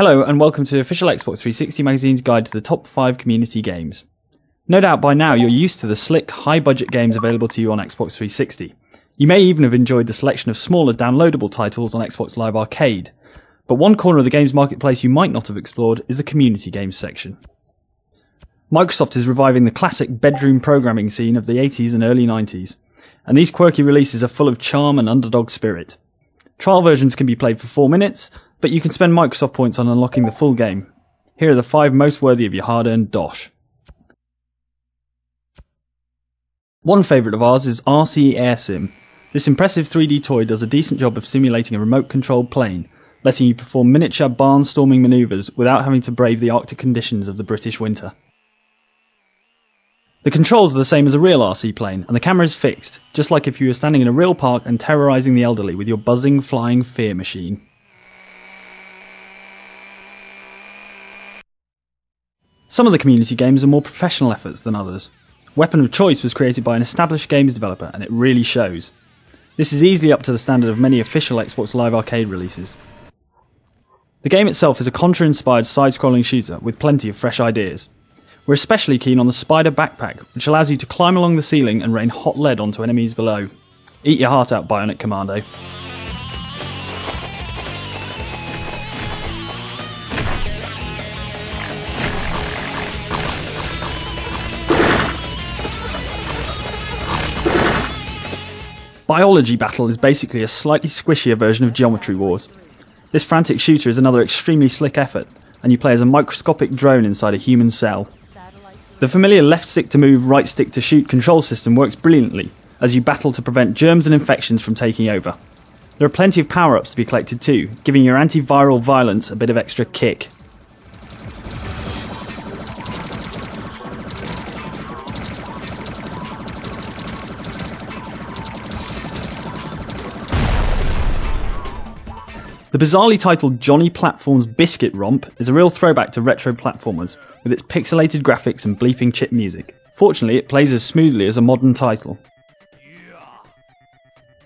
Hello and welcome to official Xbox 360 magazine's guide to the top 5 community games. No doubt by now you're used to the slick, high-budget games available to you on Xbox 360. You may even have enjoyed the selection of smaller downloadable titles on Xbox Live Arcade. But one corner of the games marketplace you might not have explored is the community games section. Microsoft is reviving the classic bedroom programming scene of the 80s and early 90s, and these quirky releases are full of charm and underdog spirit. Trial versions can be played for 4 minutes, but you can spend Microsoft points on unlocking the full game. Here are the 5 most worthy of your hard-earned dosh. One favourite of ours is RC AirSim. This impressive 3D toy does a decent job of simulating a remote-controlled plane, letting you perform miniature barnstorming manoeuvres without having to brave the Arctic conditions of the British winter. The controls are the same as a real RC plane, and the camera is fixed, just like if you were standing in a real park and terrorising the elderly with your buzzing, flying fear machine. Some of the community games are more professional efforts than others. Weapon of Choice was created by an established games developer, and it really shows. This is easily up to the standard of many official Xbox Live Arcade releases. The game itself is a Contra-inspired side-scrolling shooter with plenty of fresh ideas. We're especially keen on the Spider Backpack, which allows you to climb along the ceiling and rain hot lead onto enemies below. Eat your heart out, Bionic Commando. Biology Battle is basically a slightly squishier version of Geometry Wars. This frantic shooter is another extremely slick effort, and you play as a microscopic drone inside a human cell. The familiar left stick to move, right stick to shoot control system works brilliantly, as you battle to prevent germs and infections from taking over. There are plenty of power-ups to be collected too, giving your antiviral violence a bit of extra kick. The bizarrely titled Johnny Platform's Biscuit Romp is a real throwback to retro platformers, with its pixelated graphics and bleeping chip music. Fortunately, it plays as smoothly as a modern title.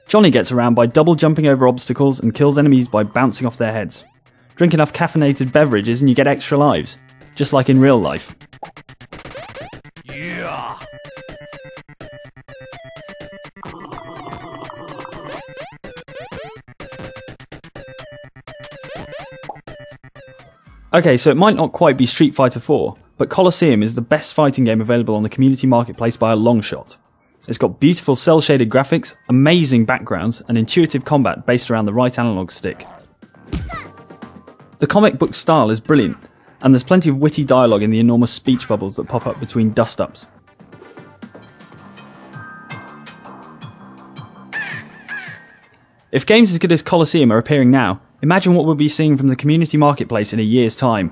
Johnny gets around by double jumping over obstacles and kills enemies by bouncing off their heads. Drink enough caffeinated beverages and you get extra lives, just like in real life. Okay, so it might not quite be Street Fighter 4, but Colosseum is the best fighting game available on the community marketplace by a long shot. It's got beautiful cel-shaded graphics, amazing backgrounds, and intuitive combat based around the right analog stick. The comic book style is brilliant, and there's plenty of witty dialogue in the enormous speech bubbles that pop up between dust-ups. If games as good as Colosseum are appearing now, imagine what we'll be seeing from the community marketplace in a year's time.